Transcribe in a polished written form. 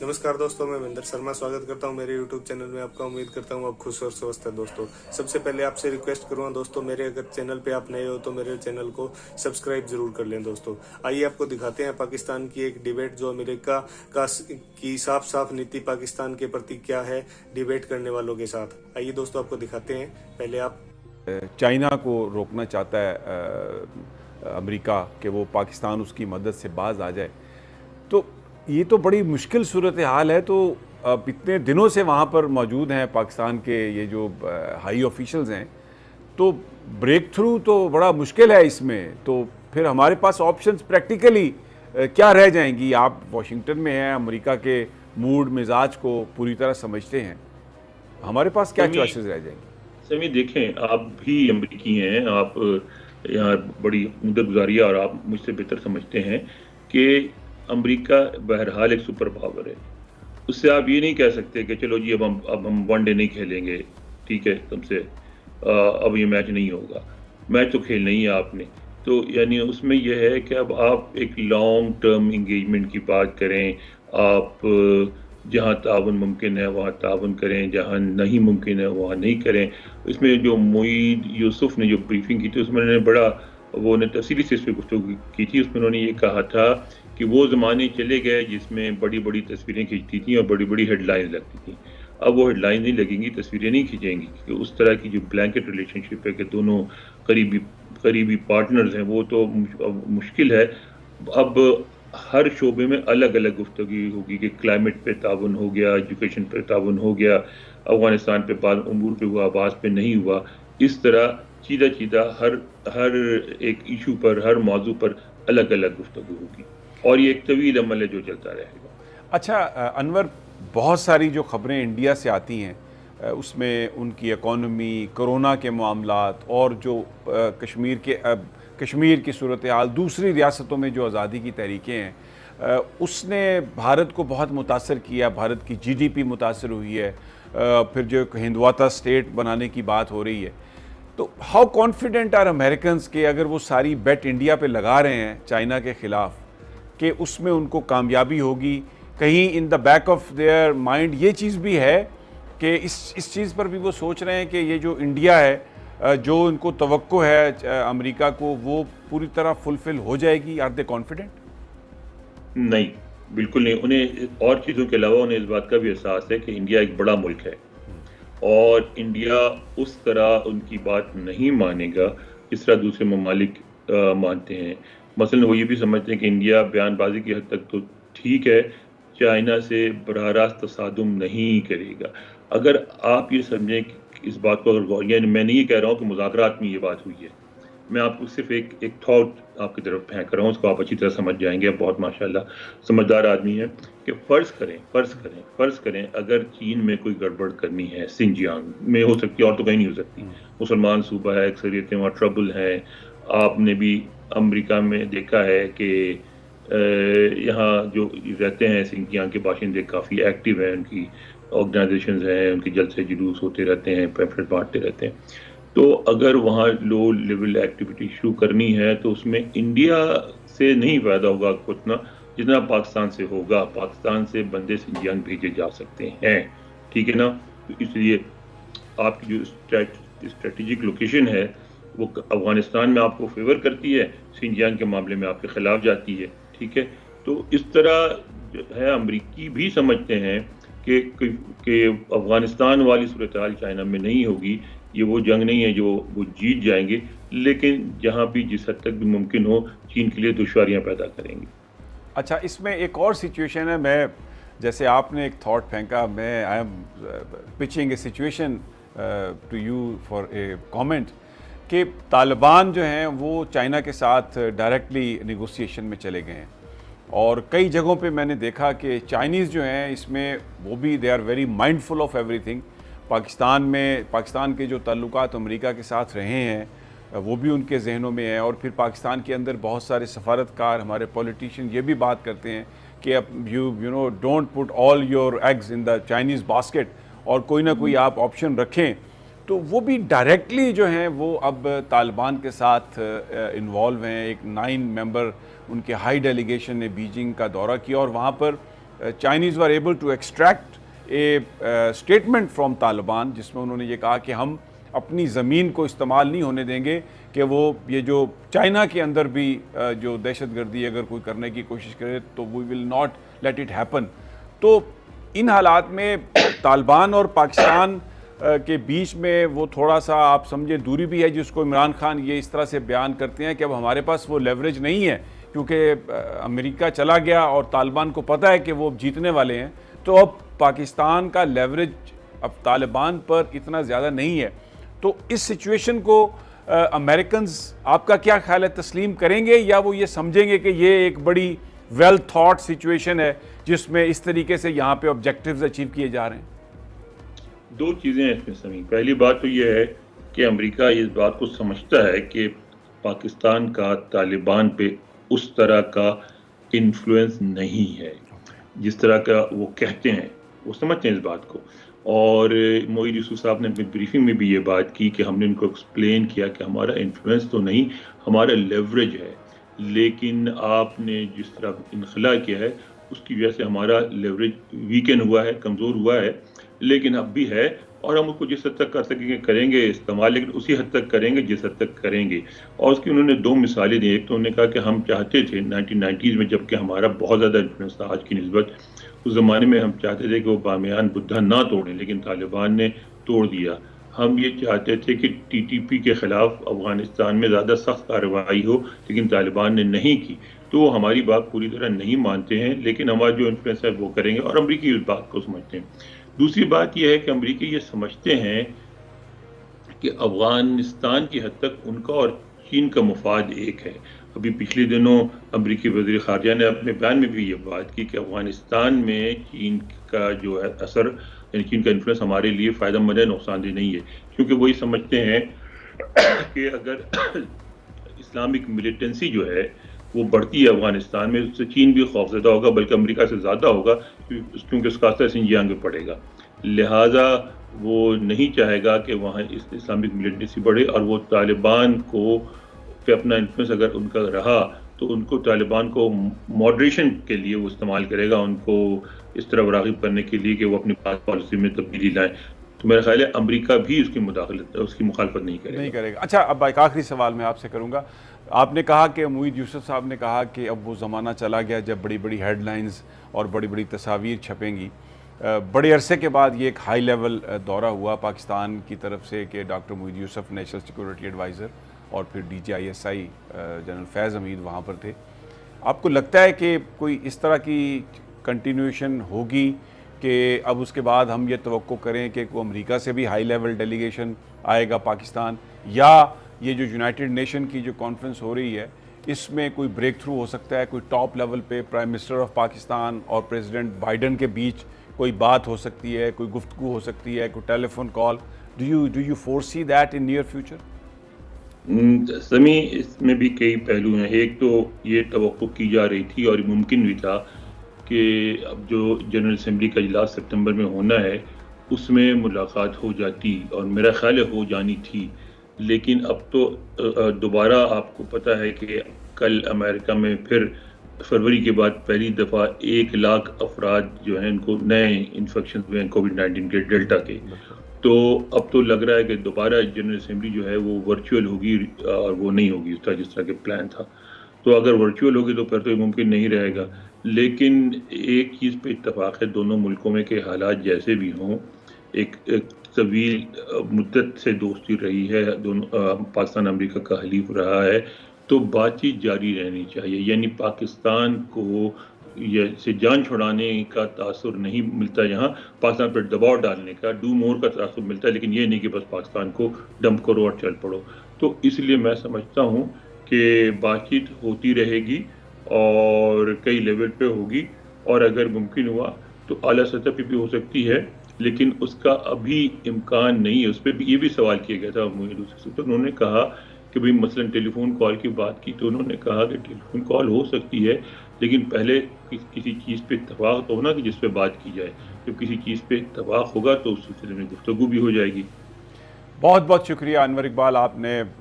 नमस्कार दोस्तों, मैं महेंद्र शर्मा स्वागत करता हूं मेरे YouTube चैनल में आपका। उम्मीद करता हूं आप खुश और स्वस्थ हैं दोस्तों। सबसे पहले आपसे रिक्वेस्ट करूंगा दोस्तों, मेरे अगर चैनल पे आप नए हो तो मेरे चैनल को सब्सक्राइब जरूर कर लें दोस्तों। आइए आपको दिखाते हैं पाकिस्तान की एक डिबेट, जो अमेरिका का की साफ साफ नीति पाकिस्तान के प्रति क्या है डिबेट करने वालों के साथ। आइए दोस्तों आपको दिखाते हैं। पहले आप चाइना को रोकना चाहता है अमेरिका कि वो पाकिस्तान उसकी मदद से बाज आ जाए, तो ये तो बड़ी मुश्किल सूरत हाल है। तो अब इतने दिनों से वहाँ पर मौजूद हैं पाकिस्तान के ये जो हाई ऑफिशियल्स हैं, तो ब्रेक थ्रू तो बड़ा मुश्किल है इसमें। तो फिर हमारे पास ऑप्शंस प्रैक्टिकली क्या रह जाएंगी? आप वाशिंगटन में हैं, अमेरिका के मूड मिजाज को पूरी तरह समझते हैं, हमारे पास क्या समी चॉइसेस रह जाएंगी? समी देखें, आप भी अमरीकी हैं, आप यहाँ बड़ी मुद्दत गुजारी है और आप मुझसे बेहतर समझते हैं कि अमेरिका बहरहाल एक सुपर पावर है। उससे आप ये नहीं कह सकते कि चलो जी अब हम वनडे नहीं खेलेंगे, ठीक है, तुमसे अब ये मैच नहीं होगा। मैच तो खेलना ही है आपने। तो यानी उसमें यह है कि अब आप एक लॉन्ग टर्म इंगेजमेंट की बात करें। आप जहाँ ताउन मुमकिन है वहाँ ताउन करें, जहाँ नहीं मुमकिन है वहाँ नहीं करें। इसमें जो मोईद यूसुफ ने जो ब्रीफिंग की थी उसमें उन्होंने बड़ा वो ने तफसीली से इस पर गुफ्तगू की थी। उसमें उन्होंने ये कहा था कि वो ज़माने चले गए जिसमें बड़ी बड़ी तस्वीरें खींचती थी और बड़ी बड़ी हेडलाइंस लगती थी। अब वो हेडलाइंस नहीं लगेंगी, तस्वीरें नहीं खींचेंगी, क्योंकि उस तरह की जो ब्लैंकेट रिलेशनशिप है कि दोनों करीबी पार्टनर्स हैं, वो तो मुश्किल है। अब हर शोबे में अलग अलग गुफ्तगी होगी कि क्लाइमेट पे ताउन हो गया, एजुकेशन पे ताउन हो गया, अफगानिस्तान पे बाद अमूर पे हुआ, आवाज़ पे नहीं हुआ। इस तरह सीधा हर हर एक इशू पर, हर मौजू पर अलग अलग गुफ्तगू होगी और ये एक तवील अमल है जो चलता रहेगा। अच्छा अनवर, बहुत सारी जो ख़बरें इंडिया से आती हैं उसमें उनकी इकॉनमी, कोरोना के मामलात और जो कश्मीर की सूरत हाल, दूसरी रियासतों में जो आज़ादी की तहरीकें हैं, उसने भारत को बहुत मुतासर किया। भारत की जीडीपी मुतासर हुई है। फिर जो हिंदवाता स्टेट बनाने की बात हो रही है, तो हाउ कॉन्फिडेंट आर अमेरिकन्स के अगर वो सारी बेट इंडिया पे लगा रहे हैं चाइना के ख़िलाफ़ कि उसमें उनको कामयाबी होगी? कहीं in the back of their mind ये चीज़ भी है कि इस चीज़ पर भी वो सोच रहे हैं कि ये जो इंडिया है, जो उनको तवक्को है अमेरिका को, वो पूरी तरह फुलफिल हो जाएगी? Are they confident? नहीं, बिल्कुल नहीं। उन्हें और चीज़ों के अलावा उन्हें इस बात का भी एहसास है कि इंडिया एक बड़ा मुल्क है और इंडिया उस तरह उनकी बात नहीं मानेगा जिस तरह दूसरे ममालिक मानते हैं। मसलन वो ये भी समझते हैं कि इंडिया बयानबाजी की हद तक तो ठीक है, चाइना से बराह रास्त तसादुम नहीं करेगा। अगर आप ये समझें कि इस बात को अगर गौर, यानी मैं नहीं ये कह रहा हूँ कि मुज़ाकरात में ये बात हुई है, मैं आपको सिर्फ एक थॉट आपकी तरफ फेंक रहा हूँ, उसको आप अच्छी तरह समझ जाएंगे। आप बहुत माशाल्लाह समझदार आदमी हैं। कि फ़र्ज़ करें अगर चीन में कोई गड़बड़ करनी है, सिंजियांग में हो सकती है और तो कहीं नहीं हो सकती। मुसलमान सूबा है, अक्सरियतें वहाँ ट्रबल हैं। आपने भी अमेरिका में देखा है कि यहाँ जो रहते हैं सिंजियांग के बाशिंदे काफ़ी एक्टिव हैं, उनकी ऑर्गेनाइजेशंस हैं, उनके जलसे जुलूस होते रहते हैं, पैम्फलेट बांटते रहते हैं। तो अगर वहाँ लो लेवल एक्टिविटी शुरू करनी है तो उसमें इंडिया से नहीं फ़ायदा होगा उतना जितना पाकिस्तान से होगा। पाकिस्तान से बंदे सिंजियांग भेजे जा सकते हैं, ठीक है ना। तो इसलिए आपकी जो स्ट्रेटेजिक लोकेशन है वो अफगानिस्तान में आपको फेवर करती है, सिंजियांग के मामले में आपके खिलाफ जाती है, ठीक है। तो इस तरह जो है अमरीकी भी समझते हैं कि अफगानिस्तान वाली सूरत हाल चाइना में नहीं होगी। ये वो जंग नहीं है जो वो जीत जाएंगे, लेकिन जहाँ भी जिस हद तक भी मुमकिन हो चीन के लिए दुश्वारियाँ पैदा करेंगे। अच्छा, इसमें एक और सिचुएशन है। मैं जैसे आपने एक थॉट फेंका, मैं I am pitching a situation to you for a comment कि तालिबान जो हैं वो चाइना के साथ डायरेक्टली नेगोशिएशन में चले गए हैं और कई जगहों पे मैंने देखा कि चाइनीज़ जो हैं इसमें वो भी they are very mindful of everything. Pakistan के जो ताल्लुकात अमेरिका के साथ रहे हैं वो भी उनके जहनों में है। और फिर पाकिस्तान के अंदर बहुत सारे सफारतकार, हमारे पॉलिटिशियन ये भी बात करते हैं कि अब you know don't put all your eggs in the Chinese basket, और कोई ना कोई आप ऑप्शन रखें। तो वो भी डायरेक्टली जो हैं वो अब तालिबान के साथ इन्वॉल्व हैं। एक 9 मेंबर उनके हाई डेलीगेशन ने बीजिंग का दौरा किया और वहाँ पर Chinese were able to extract a statement from Taliban جس میں انہوں نے یہ کہا کہ ہم اپنی زمین کو استعمال نہیں ہونے دیں گے کہ وہ یہ جو چائنا کے اندر بھی جو دہشت گردی اگر کوئی کرنے کی کوشش کرے تو we will not let it happen. تو ان حالات میں طالبان اور پاکستان کے بیچ میں وہ تھوڑا سا آپ سمجھیں دوری بھی ہے جس کو عمران خان یہ اس طرح سے بیان کرتے ہیں کہ اب ہمارے پاس وہ لیوریج نہیں ہے کیونکہ امریکہ چلا گیا اور طالبان کو پتہ ہے کہ وہ جیتنے والے ہیں, تو اب پاکستان کا لیوریج اب طالبان پر اتنا زیادہ نہیں ہے. تو اس سچویشن کو امریکنز آپ کا کیا خیال ہے, تسلیم کریں گے یا وہ یہ سمجھیں گے کہ یہ ایک بڑی ویل تھاٹ سچویشن ہے جس میں اس طریقے سے یہاں پہ آبجیکٹیوز اچیو کیے جا رہے ہیں؟ دو چیزیں ہیں اس میں سمی. پہلی بات تو یہ ہے کہ امریکہ اس بات کو سمجھتا ہے کہ پاکستان کا طالبان پہ اس طرح کا انفلوئنس نہیں ہے جس طرح کا وہ کہتے ہیں, وہ سمجھتے ہیں اس بات کو. اور معید یوسف صاحب نے اپنی بریفنگ میں بھی یہ بات کی کہ ہم نے ان کو ایکسپلین کیا کہ ہمارا انفلوئنس تو نہیں, ہمارا لیوریج ہے, لیکن آپ نے جس طرح انخلا کیا ہے اس کی وجہ سے ہمارا لیوریج ویکن ہوا ہے, کمزور ہوا ہے, لیکن اب بھی ہے اور ہم اس کو جس حد تک کر سکیں گے کریں گے استعمال, لیکن اسی حد تک کریں گے جس حد تک کریں گے. اور اس کی انہوں نے دو مثالیں دی. ایک تو انہوں نے کہا کہ ہم چاہتے تھے 1990s میں جب کہ ہمارا بہت زیادہ انفلوئنس تھا آج کی نسبت, اس زمانے میں ہم چاہتے تھے کہ وہ بامیان بدھا نہ توڑیں لیکن طالبان نے توڑ دیا. ہم یہ چاہتے تھے کہ ٹی ٹی پی کے خلاف افغانستان میں زیادہ سخت کارروائی ہو لیکن طالبان نے نہیں کی. تو وہ ہماری بات پوری طرح نہیں مانتے ہیں, لیکن ہمارا جو انفلوئنس ہے وہ کریں گے اور امریکی اس بات کو سمجھتے ہیں. دوسری بات یہ ہے کہ امریکی یہ سمجھتے ہیں کہ افغانستان کی حد تک ان کا اور چین کا مفاد ایک ہے. ابھی پچھلے دنوں امریکی وزیر خارجہ نے اپنے بیان میں بھی یہ بات کی کہ افغانستان میں چین کا جو ہے اثر یعنی چین کا انفلوئنس ہمارے لیے فائدہ مند ہے, نقصان دہ نہیں ہے, کیونکہ وہی سمجھتے ہیں کہ اگر اسلامک ملیٹنسی جو ہے وہ بڑھتی ہے افغانستان میں, اس سے چین بھی خوفزدہ ہوگا بلکہ امریکہ سے زیادہ ہوگا کیونکہ اس کا اثر سنجیانگ میں پڑے گا. لہٰذا وہ نہیں چاہے گا کہ وہاں اسلامک ملیٹنسی بڑھے, اور وہ طالبان کو پہ اپنا انفلوئنس اگر ان کا رہا تو ان کو طالبان کو ماڈریشن کے لیے وہ استعمال کرے گا, ان کو اس طرح راغب کرنے کے لیے کہ وہ اپنی پالیسی میں تبدیلی لائیں. تو میرا خیال ہے امریکہ بھی اس کی مخالفت نہیں کرے گا. اچھا, اب ایک آخری سوال میں آپ سے کروں گا. آپ نے کہا کہ معید یوسف صاحب نے کہا کہ اب وہ زمانہ چلا گیا جب بڑی بڑی ہیڈ لائنز اور بڑی بڑی تصاویر چھپیں گی. بڑے عرصے کے بعد یہ ایک ہائی لیول دورہ ہوا پاکستان کی طرف سے کہ doctor Moeed Yusuf national security adviser اور پھر D G I S I general Faiz Hameed وہاں پر تھے. آپ کو لگتا ہے کہ کوئی اس طرح کی کنٹینیوشن ہوگی کہ اب اس کے بعد ہم یہ توقع کریں کہ کوئی امریکہ سے بھی ہائی لیول ڈیلیگیشن آئے گا پاکستان, یا یہ جو یونائٹڈ نیشن کی جو کانفرنس ہو رہی ہے اس میں کوئی بریک تھرو ہو سکتا ہے, کوئی ٹاپ لیول پہ پرائم منسٹر آف پاکستان اور پریزیڈنٹ بائیڈن کے بیچ کوئی بات ہو سکتی ہے, کوئی گفتگو ہو سکتی ہے, کوئی telephone call? Do you foresee that in near future? سمی, اس میں بھی کئی پہلو ہیں. ایک تو یہ توقع کی جا رہی تھی اور ممکن بھی تھا کہ اب جو جنرل اسمبلی کا اجلاس سپتمبر میں ہونا ہے اس میں ملاقات ہو جاتی, اور میرا خیال ہے ہو جانی تھی. لیکن اب تو دوبارہ آپ کو پتہ ہے کہ کل امریکہ میں پھر فروری کے بعد پہلی دفعہ 1 لاکھ افراد جو ہیں ان کو نئے انفیکشن ہوئے ہیں کووڈ-19 کے ڈیلٹا کے. تو اب تو لگ رہا ہے کہ دوبارہ جنرل اسمبلی جو ہے وہ ورچوئل ہوگی اور وہ نہیں ہوگی اس طرح جس طرح کے پلان تھا. تو اگر ورچوئل ہوگی تو پھر تو یہ ممکن نہیں رہے گا. لیکن ایک چیز پہ اتفاق ہے دونوں ملکوں میں کہ حالات جیسے بھی ہوں, ایک طویل مدت سے دوستی رہی ہے, دونوں پاکستان امریکہ کا حلیف رہا ہے, تو بات چیت جاری رہنی چاہیے. یعنی پاکستان کو سے جان چھڑانے کا تاثر نہیں ملتا, یہاں پاکستان پر دباؤ ڈالنے کا ڈو مور کا تاثر ملتا ہے, لیکن یہ نہیں کہ بس پاکستان کو ڈمپ کرو اور چل پڑو. تو اس لیے میں سمجھتا ہوں کہ بات چیت ہوتی رہے گی اور کئی لیول پہ ہوگی, اور اگر ممکن ہوا تو اعلیٰ سطح پہ بھی ہو سکتی ہے, لیکن اس کا ابھی امکان نہیں ہے. اس پہ بھی یہ بھی سوال کیا گیا تھا معید یوسف سے, تو انہوں نے کہا کہ بھئی مثلا ٹیلی فون کال کی بات کی, تو انہوں نے کہا کہ ٹیلی فون کال ہو سکتی ہے لیکن پہلے کسی چیز پہ اتفاق تو ہونا کہ جس پہ بات کی جائے. جب کسی چیز پہ اتفاق ہوگا تو اس سلسلے میں گفتگو بھی ہو جائے گی. بہت بہت شکریہ انور اقبال, آپ نے